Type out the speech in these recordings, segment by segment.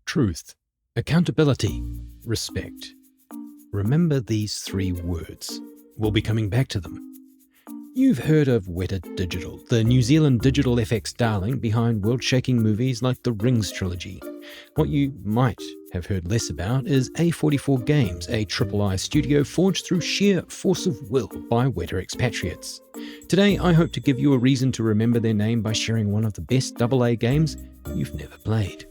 Truth, accountability, respect. Remember these three words. We'll be coming back to them. You've heard of Weta Digital, the New Zealand digital FX darling behind world-shaking movies like the Rings trilogy. What you might have heard less about is A44 Games, a triple-I studio forged through sheer force of will by Weta expatriates. Today, I hope to give you a reason to remember their name by sharing one of the best AA games you've never played.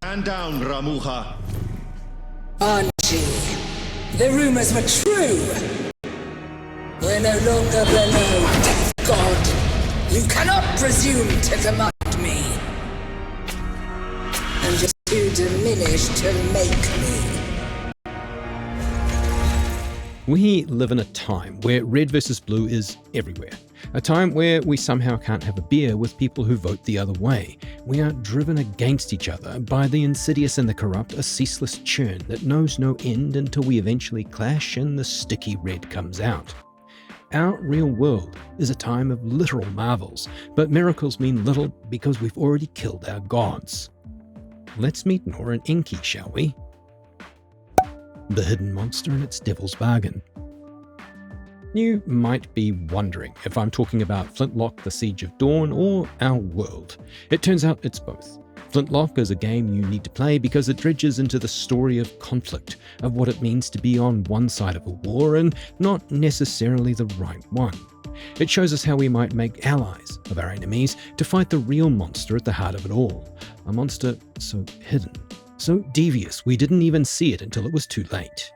Stand down, Ramuha. Archie, the rumors were true. We're no longer below, death god. You cannot presume to command me. I'm just too diminished to make me. We live in a time where red versus blue is everywhere. A time where we somehow can't have a beer with people who vote the other way. We are driven against each other by the insidious and the corrupt, a ceaseless churn that knows no end until we eventually clash and the sticky red comes out. Our real world is a time of literal marvels, but miracles mean little because we've already killed our gods. Let's meet Nor and Enki, shall we? The hidden monster and its devil's bargain. You might be wondering if I'm talking about Flintlock, The Siege of Dawn, or Our World. It turns out it's both. Flintlock is a game you need to play because it dredges into the story of conflict, of what it means to be on one side of a war and not necessarily the right one. It shows us how we might make allies of our enemies to fight the real monster at the heart of it all. A monster so hidden, so devious we didn't even see it until it was too late.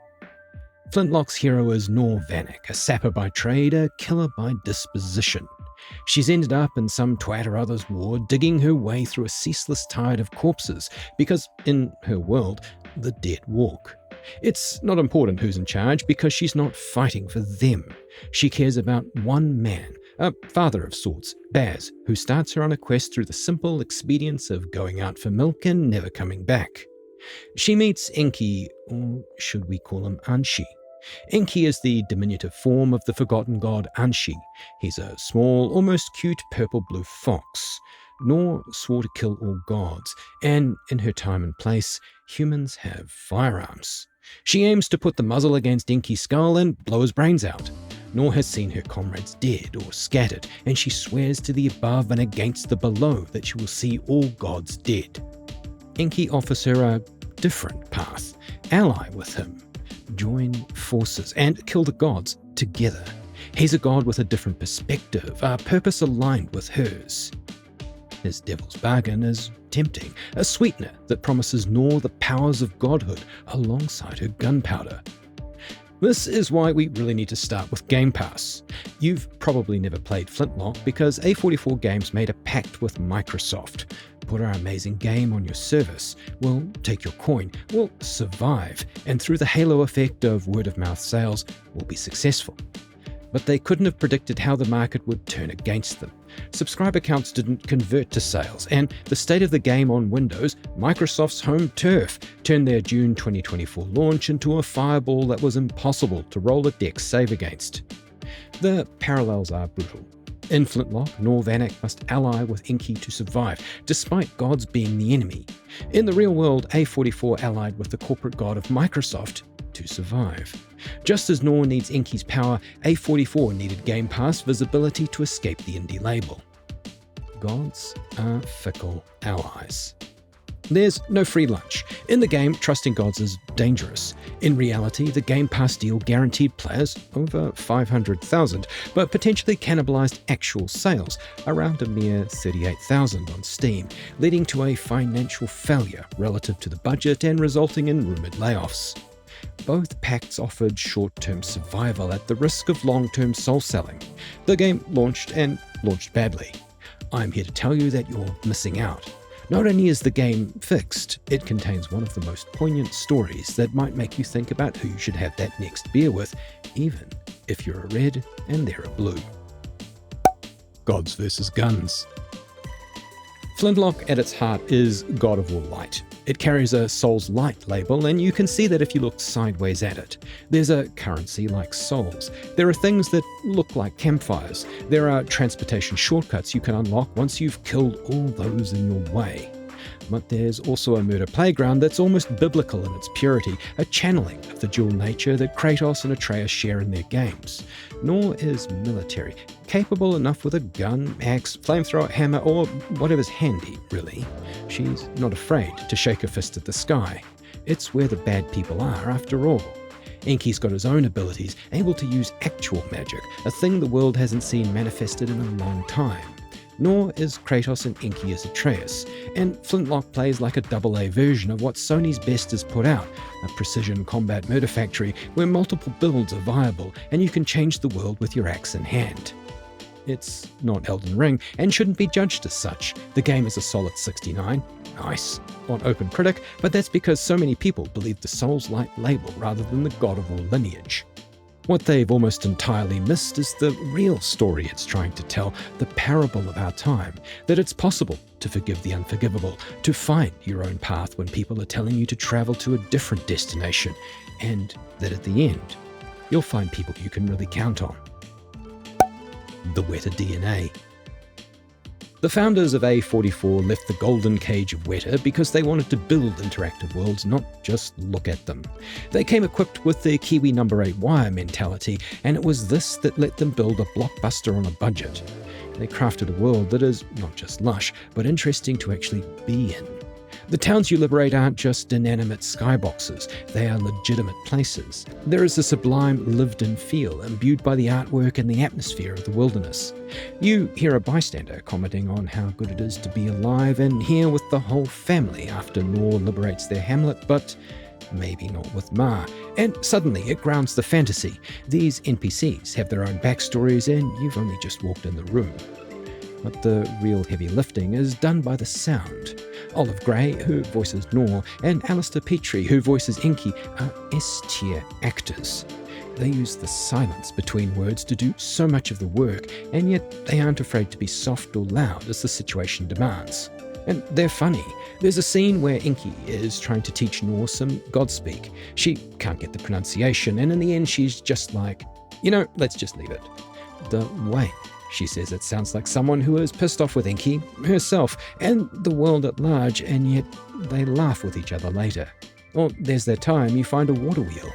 Flintlock's hero is Nor Vanek, a sapper by trade, a killer by disposition. She's ended up in some twat or other's war, digging her way through a ceaseless tide of corpses, because in her world, the dead walk. It's not important who's in charge, because she's not fighting for them. She cares about one man, a father of sorts, Baz, who starts her on a quest through the simple expedience of going out for milk and never coming back. She meets Enki, or should we call him Anshi? Enki is the diminutive form of the forgotten god Anshi. He's a small, almost cute purple-blue fox. Nor swore to kill all gods, and in her time and place, humans have firearms. She aims to put the muzzle against Enki's skull and blow his brains out. Nor has seen her comrades dead or scattered, and she swears to the above and against the below that she will see all gods dead. Enki offers her a different path. Ally with him. Join forces and kill the gods together. He's a god with a different perspective, a purpose aligned with hers. His devil's bargain is tempting, a sweetener that promises Nor the powers of godhood alongside her gunpowder. This is why we really need to start with Game Pass. You've probably never played Flintlock because A44 Games made a pact with Microsoft. Put our amazing game on your service, we'll take your coin, we'll survive, and through the halo effect of word-of-mouth sales, we'll be successful. But they couldn't have predicted how the market would turn against them. Subscriber counts didn't convert to sales, and the state of the game on Windows, Microsoft's home turf, turned their June 2024 launch into a fireball that was impossible to roll a deck save against. The parallels are brutal. In Flintlock, Nor Vanek must ally with Enki to survive, despite gods being the enemy. In the real world, A44 allied with the corporate god of Microsoft to survive. Just as Nor needs Enki's power, A44 needed Game Pass visibility to escape the indie label. Gods are fickle allies. There's no free lunch. In the game, trusting gods is dangerous. In reality, the Game Pass deal guaranteed players over 500,000, but potentially cannibalized actual sales, around a mere 38,000 on Steam, leading to a financial failure relative to the budget and resulting in rumored layoffs. Both pacts offered short-term survival at the risk of long-term soul selling. The game launched badly. I'm here to tell you that you're missing out. Not only is the game fixed, it contains one of the most poignant stories that might make you think about who you should have that next beer with, even if you're a red and they're a blue. Gods versus guns. Flintlock at its heart is God of all light. It carries a souls-lite label, and you can see that if you look sideways at it. There's a currency like souls. There are things that look like campfires. There are transportation shortcuts you can unlock once you've killed all those in your way. But there's also a murder playground that's almost biblical in its purity, a channeling of the dual nature that Kratos and Atreus share in their games. Nor is military, capable enough with a gun, axe, flamethrower, hammer, or whatever's handy, really. She's not afraid to shake a fist at the sky. It's where the bad people are, after all. Enki's got his own abilities, able to use actual magic, a thing the world hasn't seen manifested in a long time. Nor is Kratos and Enki as Atreus, and Flintlock plays like a AA version of what Sony's best has put out, a precision combat murder factory where multiple builds are viable and you can change the world with your axe in hand. It's not Elden Ring, and shouldn't be judged as such. The game is a solid 69. Nice. On OpenCritic, but that's because so many people believe the souls-lite label rather than the God of War lineage. What they've almost entirely missed is the real story it's trying to tell, the parable of our time, that it's possible to forgive the unforgivable, to find your own path when people are telling you to travel to a different destination, and that at the end, you'll find people you can really count on. The Weta DNA. The founders of A44 left the golden cage of Weta because they wanted to build interactive worlds, not just look at them. They came equipped with their Kiwi number 8 wire mentality, and it was this that let them build a blockbuster on a budget. They crafted a world that is not just lush, but interesting to actually be in. The towns you liberate aren't just inanimate skyboxes, they are legitimate places. There is a sublime lived-in feel imbued by the artwork and the atmosphere of the wilderness. You hear a bystander commenting on how good it is to be alive and here with the whole family after Nor liberates their hamlet, but maybe not with Ma. And suddenly it grounds the fantasy. These NPCs have their own backstories and you've only just walked in the room. But the real heavy lifting is done by the sound. Olive Gray, who voices Nor, and Alistair Petrie, who voices Enki, are S-tier actors. They use the silence between words to do so much of the work, and yet they aren't afraid to be soft or loud as the situation demands. And they're funny. There's a scene where Enki is trying to teach Nor some Godspeak. She can't get the pronunciation, and in the end she's just like, let's just leave it. The way she says it sounds like someone who is pissed off with Enki, herself, and the world at large, and yet they laugh with each other later. Or there's that time you find a water wheel.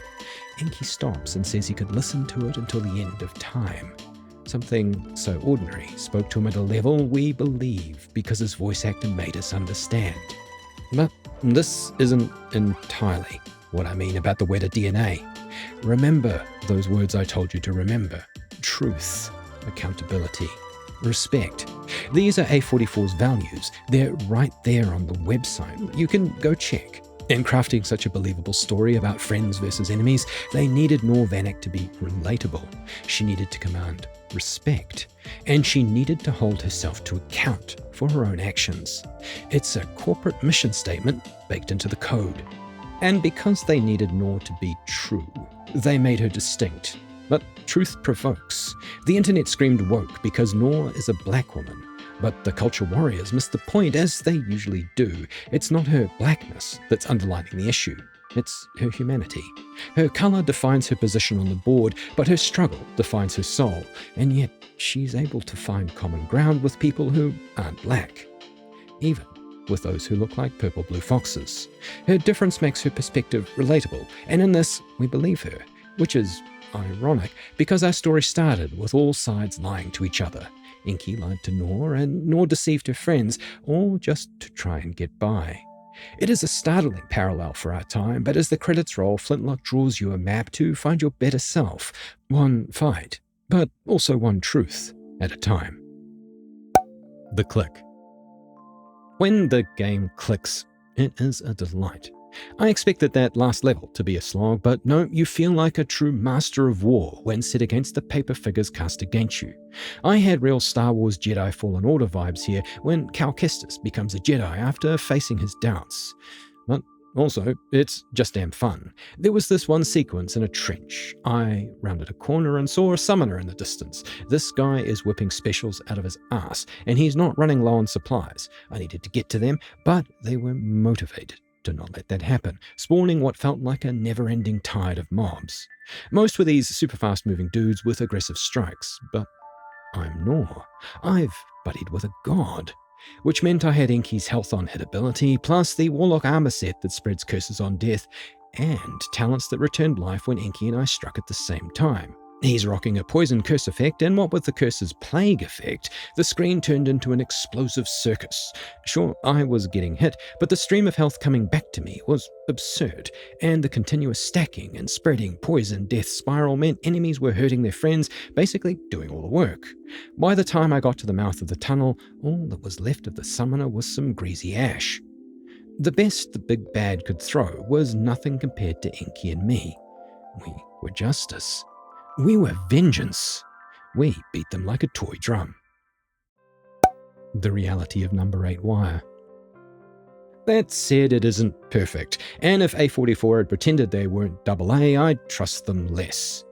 Enki stops and says he could listen to it until the end of time. Something so ordinary spoke to him at a level we believe because his voice actor made us understand. But this isn't entirely what I mean about the Weta DNA. Remember those words I told you to remember. Truth. Accountability, respect. These are A44's values. They're right there on the website. You can go check. In crafting such a believable story about friends versus enemies, they needed Nor Vanek to be relatable. She needed to command respect, and she needed to hold herself to account for her own actions. It's a corporate mission statement baked into the code. And because they needed Nor to be true, they made her distinct. But truth provokes. The internet screamed woke because Nor is a black woman. But the culture warriors missed the point, as they usually do. It's not her blackness that's underlining the issue. It's her humanity. Her color defines her position on the board, but her struggle defines her soul. And yet she's able to find common ground with people who aren't black. Even with those who look like purple blue foxes. Her difference makes her perspective relatable, and in this, we believe her, which is ironic, because our story started with all sides lying to each other. Enki lied to Nor, and Nor deceived her friends, all just to try and get by. It is a startling parallel for our time, but as the credits roll, Flintlock draws you a map to find your better self. One fight, but also one truth at a time. The click. When the game clicks, it is a delight. I expected that last level to be a slog, but no, you feel like a true master of war when set against the paper figures cast against you. I had real Star Wars Jedi Fallen Order vibes here when Cal Kestis becomes a Jedi after facing his doubts. But also, it's just damn fun. There was this one sequence in a trench. I rounded a corner and saw a summoner in the distance. This guy is whipping specials out of his ass, and he's not running low on supplies. I needed to get to them, but they were motivated to not let that happen, spawning what felt like a never-ending tide of mobs. Most were these super fast-moving dudes with aggressive strikes, but I'm Nor. I've buddied with a god. which meant I had Enki's health on hit ability, plus the Warlock armor set that spreads curses on death, and talents that returned life when Enki and I struck at the same time. He's rocking a poison curse effect, and what with the curse's plague effect, the screen turned into an explosive circus. Sure, I was getting hit, but the stream of health coming back to me was absurd, and the continuous stacking and spreading poison death spiral meant enemies were hurting their friends, basically doing all the work. By the time I got to the mouth of the tunnel, all that was left of the summoner was some greasy ash. The best the big bad could throw was nothing compared to Enki and me. We were justice. We were vengeance. We beat them like a toy drum. The reality of number 8 wire. That said, it isn't perfect, and if A44 had pretended they weren't AA, I'd trust them less.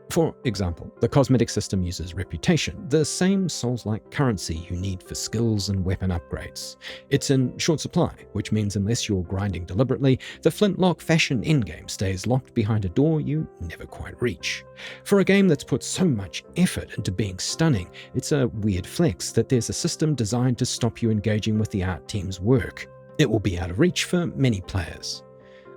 For example, the cosmetic system uses reputation, the same souls-like currency you need for skills and weapon upgrades. It's in short supply, which means unless you're grinding deliberately, the Flintlock fashion endgame stays locked behind a door you never quite reach. For a game that's put so much effort into being stunning, it's a weird flex that there's a system designed to stop you engaging with the art team's work. It will be out of reach for many players.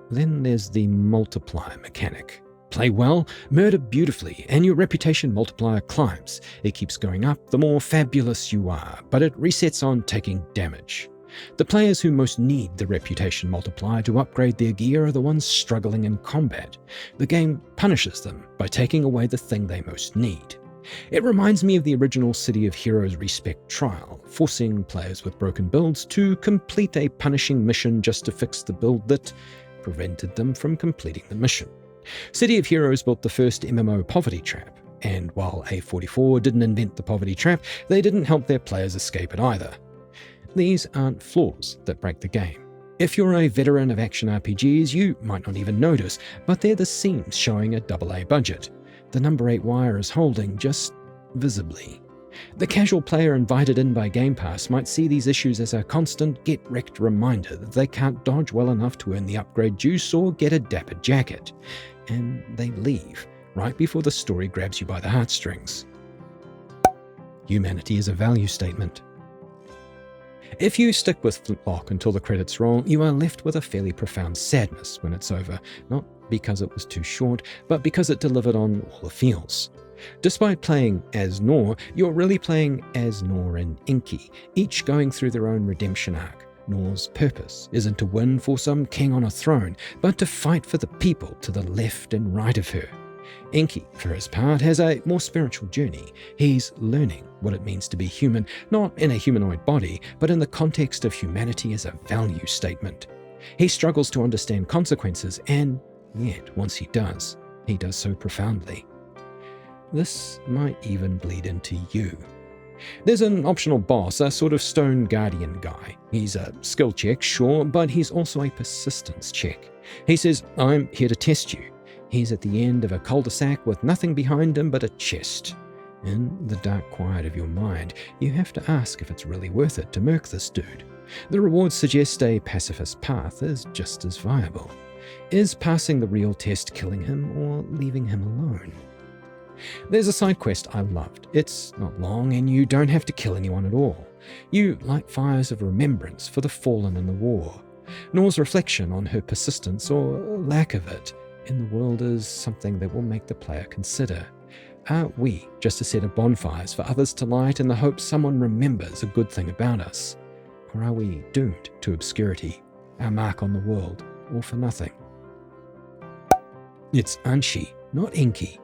Then there's the multiplier mechanic. Play well, murder beautifully, and your reputation multiplier climbs. It keeps going up the more fabulous you are, but it resets on taking damage. The players who most need the reputation multiplier to upgrade their gear are the ones struggling in combat. The game punishes them by taking away the thing they most need. It reminds me of the original City of Heroes Respect trial, forcing players with broken builds to complete a punishing mission just to fix the build that prevented them from completing the mission. City of Heroes built the first MMO poverty trap, and while A44 didn't invent the poverty trap, they didn't help their players escape it either. These aren't flaws that break the game. If you're a veteran of action RPGs, you might not even notice, but they're the seams showing a AA budget. The number 8 wire is holding, just visibly. The casual player invited in by Game Pass might see these issues as a constant get-wrecked reminder that they can't dodge well enough to earn the upgrade juice or get a dapper jacket. And they leave, right before the story grabs you by the heartstrings. Humanity is a value statement. If you stick with Flintlock until the credits roll, you are left with a fairly profound sadness when it's over, not because it was too short, but because it delivered on all the feels. Despite playing as Nor, you're really playing as Nor and Enki, each going through their own redemption arc. Nor's purpose isn't to win for some king on a throne, but to fight for the people to the left and right of her. Enki, for his part, has a more spiritual journey. He's learning what it means to be human, not in a humanoid body, but in the context of humanity as a value statement. He struggles to understand consequences, and yet, once he does so profoundly. This might even bleed into you. There's an optional boss, a sort of stone guardian guy. He's a skill check, sure, but he's also a persistence check. He says, "I'm here to test you." He's at the end of a cul-de-sac with nothing behind him but a chest. In the dark quiet of your mind, you have to ask if it's really worth it to murk this dude. The rewards suggest a pacifist path is just as viable. Is passing the real test killing him or leaving him alone? There's a side quest I loved. It's not long and you don't have to kill anyone at all. You light fires of remembrance for the fallen in the war. Nor's reflection on her persistence, or lack of it, in the world is something that will make the player consider. Are we just a set of bonfires for others to light in the hope someone remembers a good thing about us? Or are we doomed to obscurity, our mark on the world, all for nothing? It's Anshi, not Enki.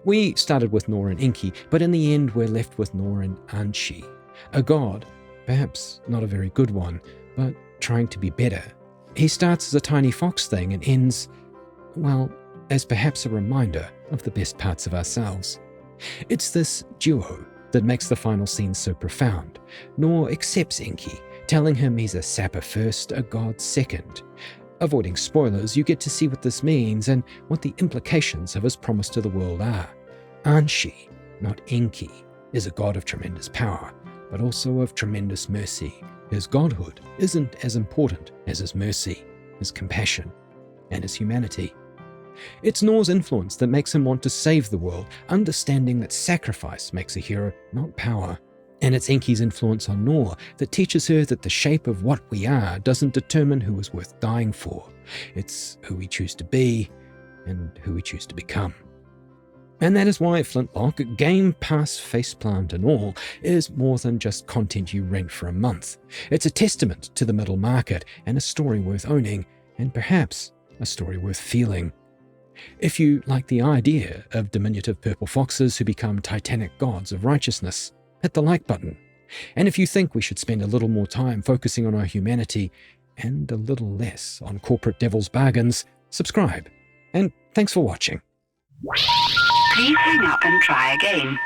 We started with Nor and Enki, but in the end we're left with Nor and Enki. A god, perhaps not a very good one, but trying to be better. He starts as a tiny fox thing and ends, well, as perhaps a reminder of the best parts of ourselves. It's this duo that makes the final scene so profound. Nor accepts Enki, telling him he's a sapper first, a god second. Avoiding spoilers, you get to see what this means and what the implications of his promise to the world are. Anshi, not Enki, is a god of tremendous power, but also of tremendous mercy. His godhood isn't as important as his mercy, his compassion, and his humanity. It's Nor's influence that makes him want to save the world, understanding that sacrifice makes a hero, not power. And it's Enki's influence on Nor that teaches her that the shape of what we are doesn't determine who is worth dying for. It's who we choose to be and who we choose to become. And that is why Flintlock, Game Pass faceplant and all, is more than just content you rent for a month. It's a testament to the middle market and a story worth owning, and perhaps a story worth feeling. If you like the idea of diminutive purple foxes who become titanic gods of righteousness, hit the like button. And if you think we should spend a little more time focusing on our humanity and a little less on corporate devil's bargains, subscribe. And thanks for watching. Please hang up and try again.